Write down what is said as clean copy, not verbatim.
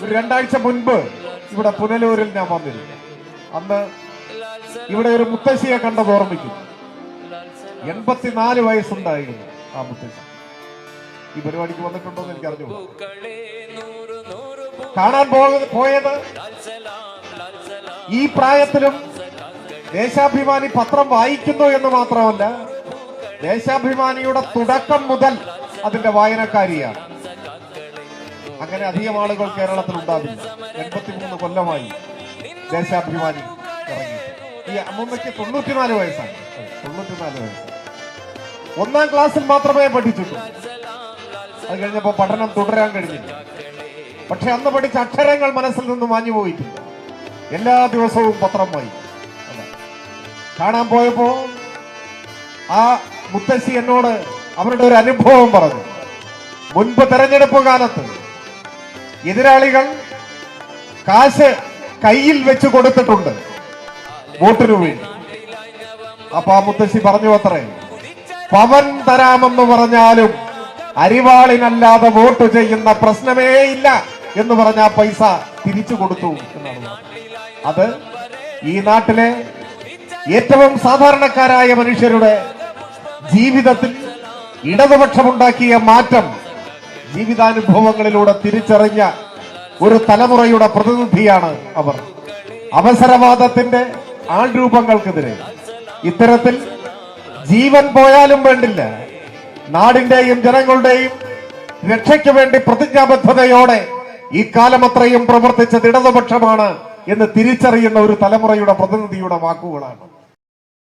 ഒരു 2 ആഴ്ച മുൻപ് ഇവിടെ പുനലൂരിൽ ഞാൻ വന്നിരുന്നു. അന്ന് ഇവിടെ ഒരു മുത്തശ്ശിയെ കണ്ടത് ഓർമ്മിക്കും. 84 വയസ്സുണ്ടായിരുന്നു ആ മുത്തശ്ശി. ഈ പരിപാടിക്ക് വന്നിട്ടുണ്ടോ എന്ന് എനിക്ക് അറിഞ്ഞു. കാണാൻ പോയത് ഈ പ്രായത്തിലും ദേശാഭിമാനി പത്രം വായിക്കുന്നു എന്ന് മാത്രമല്ല, ദേശാഭിമാനിയുടെ തുടക്കം മുതൽ അതിന്റെ വായനക്കാരിയാണ്. അങ്ങനെ അധികം ആളുകൾ കേരളത്തിൽ ഉണ്ടാവില്ല. 83 കൊല്ലമായി ദേശാഭിമാനി ഇറങ്ങി. ഈ അമ്മൂമ്മയ്ക്ക് 94 വയസ്സാണ്. 94 വയസ്സ്. 1-ാം ക്ലാസ്സിൽ മാത്രമേ പഠിച്ചിട്ടുള്ളൂ. അത് കഴിഞ്ഞപ്പോ പഠനം തുടരാൻ കഴിഞ്ഞില്ല. പക്ഷെ അന്ന് പഠിച്ച അക്ഷരങ്ങൾ മനസ്സിൽ നിന്ന് മാഞ്ഞു പോയിട്ടില്ല. എല്ലാ ദിവസവും പത്രം വായി. കാണാൻ പോയപ്പോ ആ മുത്തശ്ശി എന്നോട് അവരുടെ ഒരു അനുഭവം പറഞ്ഞു. മുൻപ് തെരഞ്ഞെടുപ്പ് കാലത്ത് എതിരാളികൾ കാശ് കയ്യിൽ വെച്ച് കൊടുത്തിട്ടുണ്ട് വോട്ടിനു വേണ്ടി. അപ്പൊ ആ മുത്തശ്ശി പറഞ്ഞു അത്രേ, പവൻ തരാമെന്ന് പറഞ്ഞാലും അരിവാളിനല്ലാതെ വോട്ട് ചെയ്യുന്ന പ്രശ്നമേ ഇല്ല എന്ന് പറഞ്ഞ ആ പൈസ തിരിച്ചു കൊടുത്തു എന്നാണ്. അത് ഈ നാട്ടിലെ ഏറ്റവും സാധാരണക്കാരായ മനുഷ്യരുടെ ജീവിതത്തിൽ ഇടതുപക്ഷമുണ്ടാക്കിയ മാറ്റം ജീവിതാനുഭവങ്ങളിലൂടെ തിരിച്ചറിഞ്ഞ ഒരു തലമുറയുടെ പ്രതിനിധിയാണ് അവർ. അവസരവാദത്തിന്റെ ആൾരൂപങ്ങൾക്കെതിരെ ഇത്തരത്തിൽ ജീവൻ പോയാലും വേണ്ടില്ല, നാടിന്റെയും ജനങ്ങളുടെയും രക്ഷയ്ക്ക് വേണ്ടി പ്രതിജ്ഞാബദ്ധതയോടെ ഈ കാലമത്രയും പ്രവർത്തിച്ചത് ഇടതുപക്ഷമാണ് എന്ന് തിരിച്ചറിയുന്ന ഒരു തലമുറയുടെ പ്രതിനിധിയുടെ വാക്കുകളാണ്.